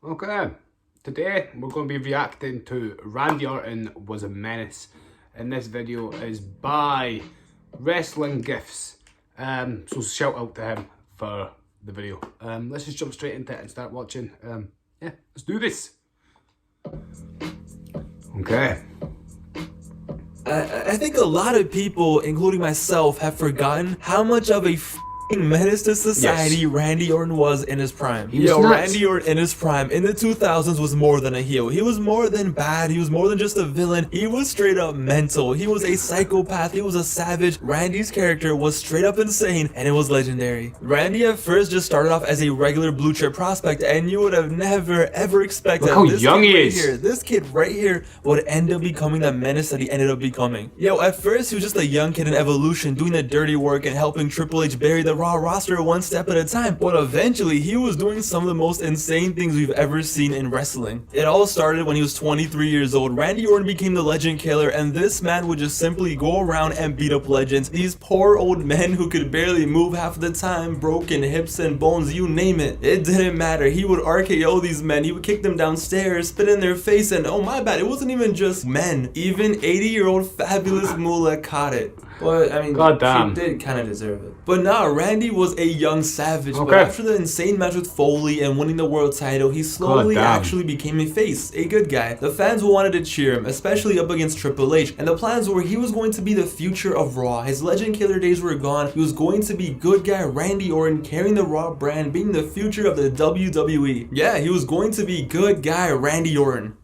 Okay, today we're going to be reacting to Randy Orton Was a Menace, and this video is by Wrestling Gifts. So shout out to him for the video. Let's just jump straight into it and start watching. Yeah, let's do this. Okay. I think a lot of people, including myself, have forgotten how much of a menace to society Randy Orton was in his prime. Randy Orton in his prime in the 2000s was more than a heel. He was more than bad. He was more than just a villain. He was straight up mental. He was a psychopath. He was a savage. Randy's character was straight up insane, and it was legendary. Randy at first just started off as a regular blue chip prospect, and you would have never ever expected this kid right here would end up becoming the menace that he ended up becoming. At first he was just a young kid in Evolution doing the dirty work and helping Triple H bury the Raw roster one step at a time, but eventually he was doing some of the most insane things we've ever seen in wrestling. It all started when he was 23 years old. Randy Orton became the legend killer, and this man would just simply go around and beat up legends. These poor old men who could barely move half the time, broken hips and bones, you name it. It didn't matter. He would RKO these men. He would kick them downstairs, spit in their face, and oh my bad, it wasn't even just men. Even 80-year-old fabulous Moolah caught it. But I mean, she did kind of deserve it. But nah, Randy was a young savage. But after the insane match with Foley and winning the world title, he slowly actually became a face, a good guy. The fans wanted to cheer him, especially up against Triple H. And the plans were he was going to be the future of Raw. His legend killer days were gone. He was going to be good guy Randy Orton, carrying the Raw brand, being the future of the WWE. Yeah, he was going to be good guy Randy Orton.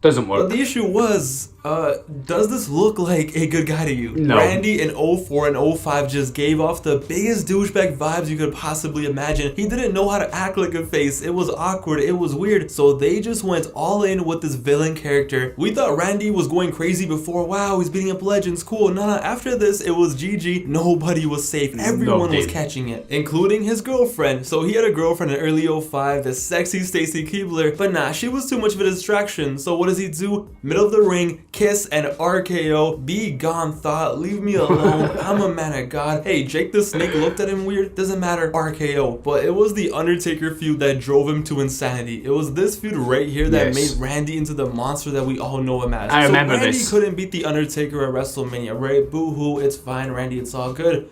Doesn't work. But the issue was, does this look like a good guy to you? No. Randy in 04 and 05 just gave off the biggest douchebag vibes you could possibly imagine. He didn't know how to act like a face. It was awkward. It was weird. So they just went all in with this villain character. We thought Randy was going crazy before. Wow, he's beating up legends. Cool. Nah, after this, it was GG. Nobody was safe. Everyone was catching it, including his girlfriend. So he had a girlfriend in early 05, the sexy Stacy Keibler. But nah, she was too much of a distraction. So what does he do? Middle of the ring, kiss and RKO. Be gone, thought. Leave me alone. I'm a man of God. Hey, Jake the Snake looked at him weird. Doesn't matter. RKO. But it was the Undertaker feud that drove him to insanity. It was this feud right here that made Randy into the monster that we all know him as. I remember Randy couldn't beat the Undertaker at WrestleMania, right? Boo-hoo. It's fine, Randy. It's all good.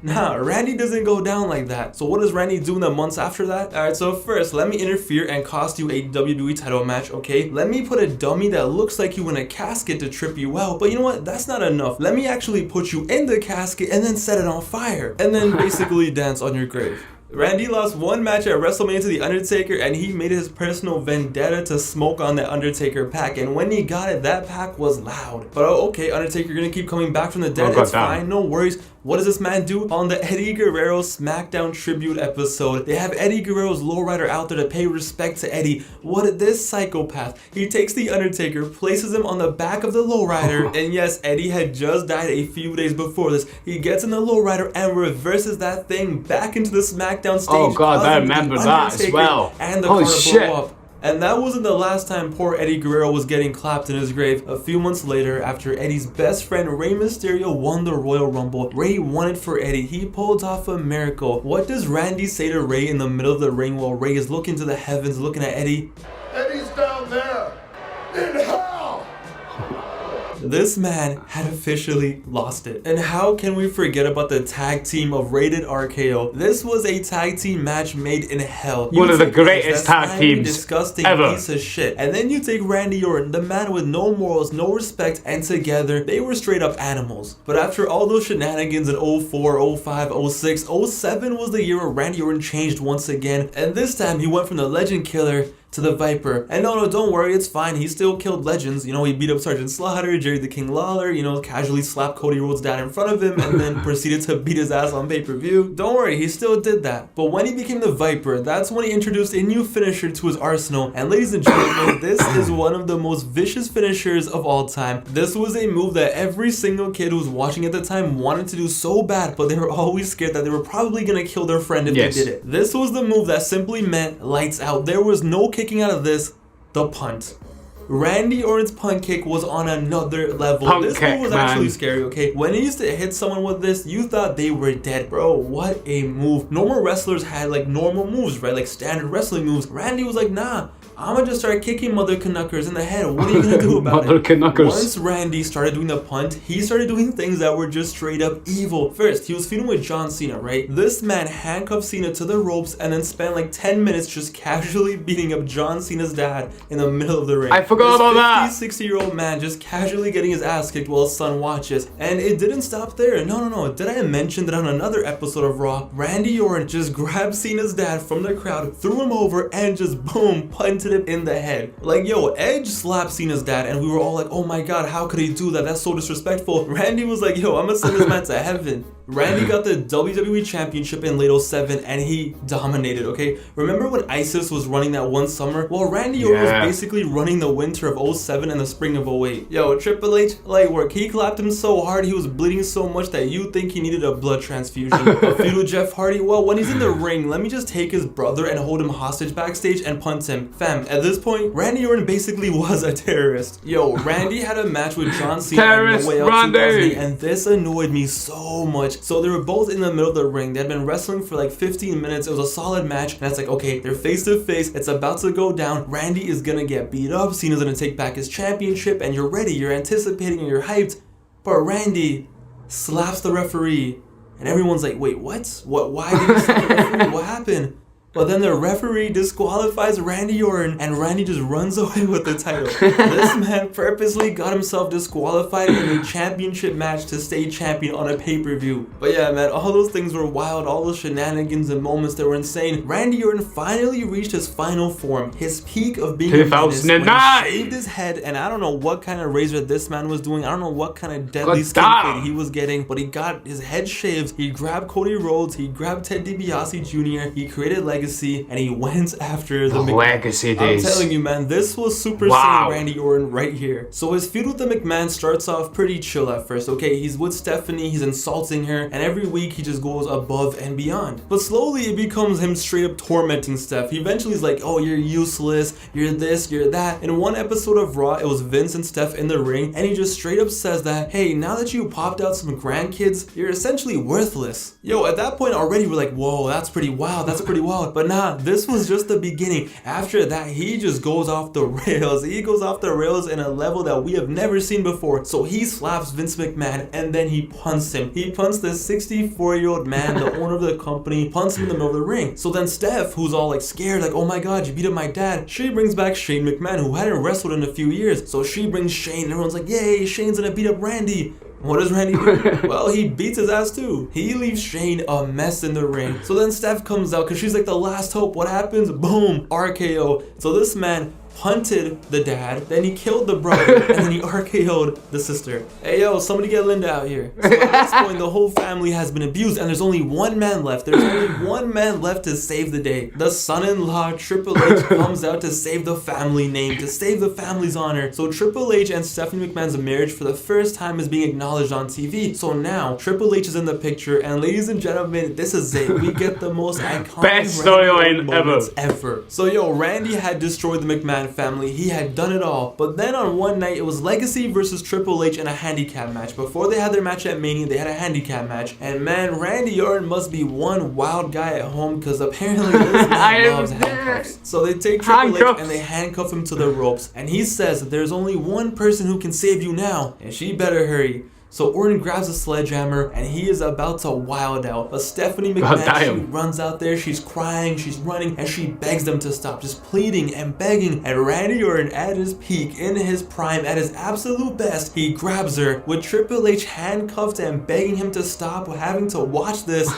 Nah, Randy doesn't go down like that. So what does Randy do in the months after that? Alright, so first, let me interfere and cost you a WWE title match, okay? Let me put a dummy that looks like you in a casket to trip you out. But you know what? That's not enough. Let me actually put you in the casket and then set it on fire. And then basically dance on your grave. Randy lost one match at WrestleMania to The Undertaker, and he made his personal vendetta to smoke on that Undertaker pack. And when he got it, that pack was loud. But okay, Undertaker, you're gonna keep coming back from the dead. It's fine, no worries. What does this man do? On the Eddie Guerrero SmackDown tribute episode, they have Eddie Guerrero's lowrider out there to pay respect to Eddie. What this psychopath? He takes the Undertaker, places him on the back of the lowrider, and yes, Eddie had just died a few days before this. He gets in the lowrider and reverses that thing back into the SmackDown stage. Oh god, I remember that as well. And the car blow up. And that wasn't the last time poor Eddie Guerrero was getting clapped in his grave. A few months later, after Eddie's best friend Rey Mysterio won the Royal Rumble, Rey won it for Eddie. He pulled off a miracle. What does Randy say to Rey in the middle of the ring while Rey is looking to the heavens, looking at Eddie? Eddie's down there in hell! This man had officially lost it. And how can we forget about the tag team of Rated RKO? This was a tag team match made in hell. One of the greatest tag teams disgusting ever. Piece of shit. And then you take Randy Orton, the man with no morals, no respect, and together they were straight up animals. But after all those shenanigans in 04, 05, 06, 07 was the year where Randy Orton changed once again. And this time he went from the legend killer to the Viper. And no, don't worry, it's fine. He still killed legends. You know, he beat up Sergeant Slaughter, Jerry the King Lawler, you know, casually slapped Cody Rhodes down in front of him and then proceeded to beat his ass on pay-per-view. Don't worry, he still did that. But when he became the Viper, that's when he introduced a new finisher to his arsenal. And ladies and gentlemen, this is one of the most vicious finishers of all time. This was a move that every single kid who was watching at the time wanted to do so bad, but they were always scared that they were probably gonna kill their friend if they did it. This was the move that simply meant lights out. There was no kicking out of this, the punt. Randy Orton's punt kick was on another level. This move was actually scary, okay? When he used to hit someone with this, you thought they were dead. Bro, what a move. Normal wrestlers had like normal moves, right? Like standard wrestling moves. Randy was like, nah, I'm gonna just start kicking mother canuckers in the head. What are you gonna do about it? Once Randy started doing the punt, he started doing things that were just straight up evil. First, he was feuding with John Cena, right? This man handcuffed Cena to the ropes and then spent like 10 minutes just casually beating up John Cena's dad in the middle of the ring. I forgot about that. 60-year-old man just casually getting his ass kicked while his son watches. And it didn't stop there. No. Did I mention that on another episode of Raw, Randy Orton just grabbed Cena's dad from the crowd, threw him over, and just boom, punted him in the head. Like, yo, Edge slapped Cena's dad and we were all like, oh my god, how could he do that? That's so disrespectful. Randy was like, yo, I'm gonna send this man to heaven. Randy got the WWE Championship in late 07 and he dominated, okay? Remember when ISIS was running that one summer? Well, Randy Orton was basically running the winter of 07 and the spring of 08. Yo, Triple H, light work. He clapped him so hard, he was bleeding so much that you think he needed a blood transfusion. A feud with Jeff Hardy? Well, when he's in the ring, let me just take his brother and hold him hostage backstage and punt him. Fam, at this point, Randy Orton basically was a terrorist. Yo, Randy had a match with John Cena in the way out 2008, and this annoyed me so much. So they were both in the middle of the ring. They had been wrestling for like 15 minutes. It was a solid match. And it's like, okay, they're face to face. It's about to go down. Randy is gonna get beat up. Cena's gonna take back his championship. And you're ready. You're anticipating and you're hyped. But Randy slaps the referee. And everyone's like, wait, what? Why did he slap the referee? What happened? But then the referee disqualifies Randy Orton and Randy just runs away with the title. This man purposely got himself disqualified in a championship match to stay champion on a pay-per-view. But yeah, man, all those things were wild. All those shenanigans and moments that were insane. Randy Orton finally reached his final form, his peak of being 2009. He shaved his head, and I don't know what kind of razor this man was doing. I don't know what kind of deadly skin fade he was getting, but he got his head shaved. He grabbed Cody Rhodes. He grabbed Ted DiBiase Jr. He created Legacy. And he went after the Legacy days. I'm telling you, man, this was Super Saiyan Randy Orton right here. So his feud with the McMahon starts off pretty chill at first, okay? He's with Stephanie, he's insulting her, and every week he just goes above and beyond. But slowly it becomes him straight up tormenting Steph. He eventually is like, oh, you're useless, you're this, you're that. In one episode of Raw, it was Vince and Steph in the ring, and he just straight up says that, hey, now that you popped out some grandkids, you're essentially worthless. Yo, at that point already we're like, whoa, that's pretty wild, that's pretty wild. But nah, this was just the beginning. After that, he just goes off the rails. He goes off the rails in a level that we have never seen before. So he slaps Vince McMahon and then he punts him. He punts this 64-year-old man, the owner of the company, punts him in the middle of the ring. So then Steph, who's all like scared, like, oh my god, you beat up my dad, she brings back Shane McMahon, who hadn't wrestled in a few years. So she brings Shane and everyone's like, yay, Shane's gonna beat up Randy. What does Randy do? Well, he beats his ass too. He leaves Shane a mess in the ring. So then Steph comes out because she's like the last hope. What happens? Boom, RKO. So this man punted the dad, then he killed the brother, and then he RKO'd the sister. Hey yo, somebody get Linda out here. So at this point, the whole family has been abused, and there's only one man left. There's only one man left to save the day. The son-in-law, Triple H, comes out to save the family name, to save the family's honor. So Triple H and Stephanie McMahon's marriage for the first time is being acknowledged on TV. So now, Triple H is in the picture, and ladies and gentlemen, this is it. We get the most iconic best storyline ever. So yo, Randy had destroyed the McMahon family. He had done it all. But then on one night, it was Legacy versus Triple H in a handicap match. Before they had their match at Mania, they had a handicap match. And man, Randy Orton must be one wild guy at home, because apparently this man loves handcuffs. So they take Triple H and they handcuff him to the ropes. And he says that there's only one person who can save you now, and she better hurry. So Orton grabs a sledgehammer and he is about to wild out. But Stephanie McMahon, she runs out there, she's crying, she's running, and she begs them to stop, just pleading and begging. And Randy Orton, at his peak, in his prime, at his absolute best, he grabs her with Triple H handcuffed and begging him to stop having to watch this.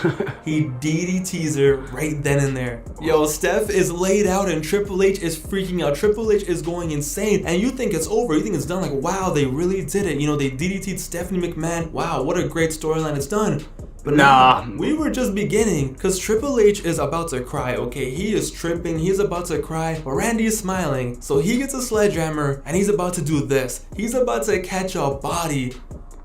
He DDTs her right then and there. Yo, Steph is laid out and Triple H is freaking out. Triple H is going insane, and you think it's over, you think it's done, like, wow, they really did it. You know, they DDT'd Stephanie McMahon. Wow, what a great storyline, it's done. But nah, we were just beginning, because Triple H is about to cry, okay? He is tripping, he's about to cry, but Randy is smiling. So he gets a sledgehammer, and he's about to do this. He's about to catch a body.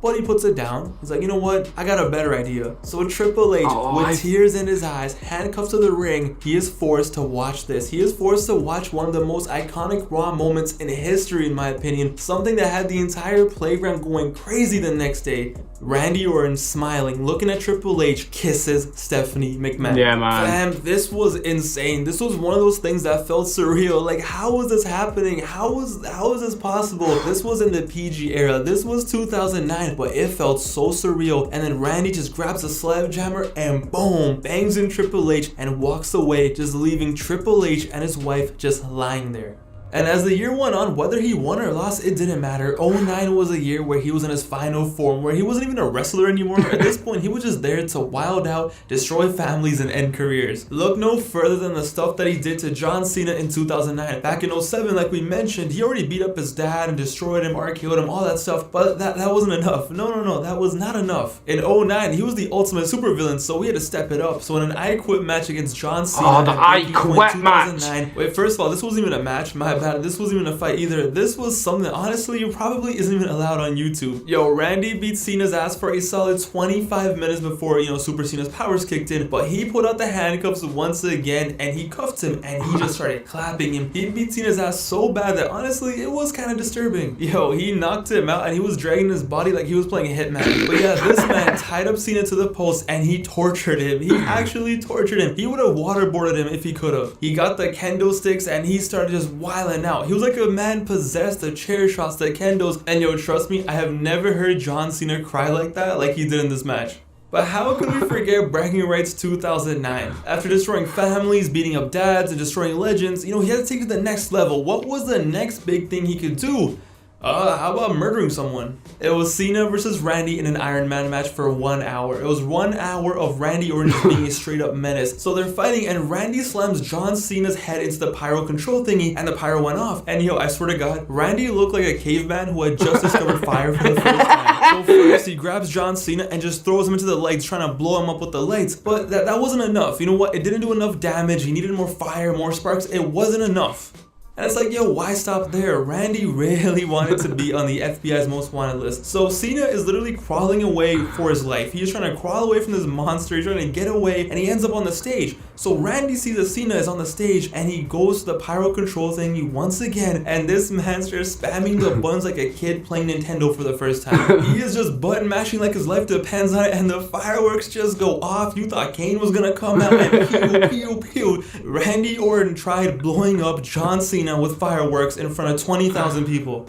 but he puts it down. He's like, you know what? I got a better idea. So Triple H, with tears in his eyes, handcuffed to the ring, he is forced to watch this. He is forced to watch one of the most iconic Raw moments in history, in my opinion. Something that had the entire playground going crazy the next day. Randy Orton smiling, looking at Triple H, kisses Stephanie McMahon. Yeah, man. Fam, this was insane. This was one of those things that felt surreal. Like, how was this happening? How is this possible? This was in the PG era. This was 2009, but it felt so surreal. And then Randy just grabs a sledgehammer and boom, bangs in Triple H and walks away, just leaving Triple H and his wife just lying there. And as the year went on, whether he won or lost, it didn't matter. 09 was a year where he was in his final form, where he wasn't even a wrestler anymore. At this point, he was just there to wild out, destroy families, and end careers. Look no further than the stuff that he did to John Cena in 2009. Back in 07, like we mentioned, he already beat up his dad and destroyed him, RKO'd him, all that stuff. But that wasn't enough. No, that was not enough. In 09, he was the ultimate supervillain, so we had to step it up. So in an I Quit match against John Cena, oh, the I Quit match. Wait, first of all, this wasn't even a match. My bad. This wasn't even a fight either. This was something, honestly, you probably isn't even allowed on YouTube. Yo, Randy beat Cena's ass for a solid 25 minutes before, Super Cena's powers kicked in, but he put out the handcuffs once again and he cuffed him and he just started clapping him. He beat Cena's ass so bad that honestly, it was kind of disturbing. Yo, he knocked him out and he was dragging his body like he was playing a hitman. But yeah, this man tied up Cena to the post and he tortured him. He actually tortured him. He would have waterboarded him if he could have. He got the kendo sticks and he started just wilding out. He was like a man possessed, the chair shots, the kendos, and yo, trust me, I have never heard John Cena cry like that like he did in this match. But how could we forget Bragging Rights 2009? After destroying families, beating up dads, and destroying legends, he had to take it to the next level. What was the next big thing he could do? How about murdering someone? It was Cena versus Randy in an Iron Man match for 1 hour. It was 1 hour of Randy Orton just being a straight up menace. So they're fighting and Randy slams John Cena's head into the pyro control thingy and the pyro went off. And yo, I swear to God, Randy looked like a caveman who had just discovered fire for the first time. So first he grabs John Cena and just throws him into the lights, trying to blow him up with the lights. But that wasn't enough. You know what? It didn't do enough damage. He needed more fire, more sparks. It wasn't enough. And it's like, yo, why stop there? Randy really wanted to be on the FBI's most wanted list. So Cena is literally crawling away for his life. He's trying to crawl away from this monster. He's trying to get away and he ends up on the stage. So Randy sees that Cena is on the stage and he goes to the pyro control thingy once again. And this man starts spamming the buttons like a kid playing Nintendo for the first time. He is just button mashing like his life depends on it and the fireworks just go off. You thought Kane was gonna come out and pew, pew, pew. Randy Orton tried blowing up John Cena with fireworks in front of 20,000 people.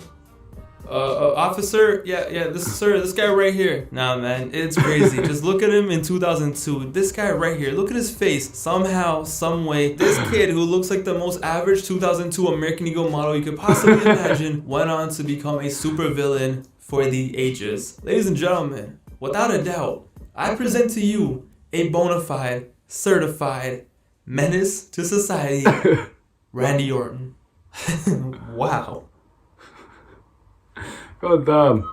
Officer, this guy right here. Nah, man, it's crazy. Just look at him in 2002. This guy right here, look at his face. Somehow, some way, this kid who looks like the most average 2002 American Eagle model you could possibly imagine went on to become a supervillain for the ages. Ladies and gentlemen, without a doubt, I present to you a bona fide, certified menace to society, Randy Orton. Wow. God damn.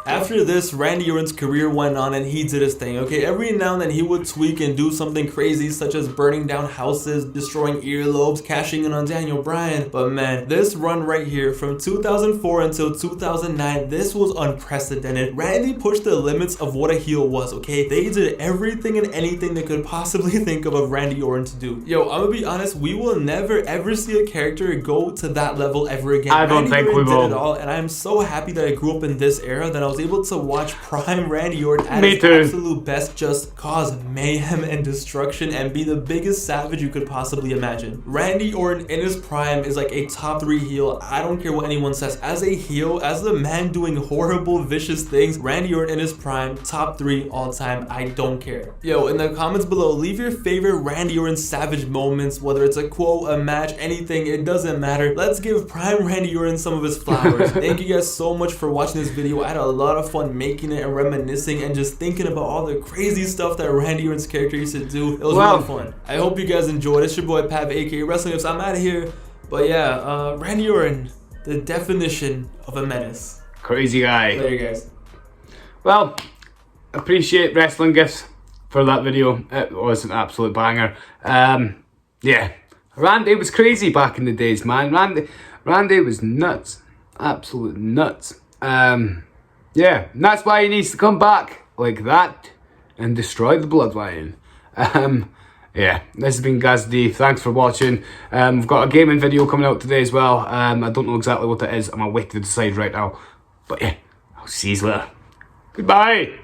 After this, Randy Orton's career went on and he did his thing, okay? Every now and then he would tweak and do something crazy, such as burning down houses, destroying earlobes, cashing in on Daniel Bryan. But man, this run right here, from 2004 until 2009, this was unprecedented. Randy pushed the limits of what a heel was, okay? They did everything and anything they could possibly think of Randy Orton to do. Yo, I'm gonna be honest, we will never ever see a character go to that level ever again. I don't think we will. Did it all, and I'm so happy that I grew up in this era that I was able to watch prime Randy Orton at his absolute best just cause mayhem and destruction and be the biggest savage you could possibly imagine. Randy Orton in his prime is like a top 3 heel. I don't care what anyone says. As a heel, as the man doing horrible, vicious things, Randy Orton in his prime, top 3 all time. I don't care. Yo, in the comments below, leave your favorite Randy Orton savage moments, whether it's a quote, a match, anything, it doesn't matter. Let's give prime Randy Orton some of his flowers. Thank you guys so much for watching this video. I had a lot of fun making it and reminiscing and just thinking about all the crazy stuff that Randy Orton's character used to do. It was really fun. I hope you guys enjoyed. It's your boy Pav, aka Wrestling Ifs. I'm out of here. But yeah, Randy Orton, the definition of a menace. Crazy guy. Later, guys. Well, appreciate Wrestling Gifts for that video. It was an absolute banger. Yeah, Randy was crazy back in the days, man. Randy was nuts. Absolute nuts. Yeah, and that's why he needs to come back like that and destroy the bloodline. Yeah, this has been Gaz D. Thanks for watching. We've got a gaming video coming out today as well. I don't know exactly what it is. I'm away to decide right now. But yeah, I'll see you later. Goodbye.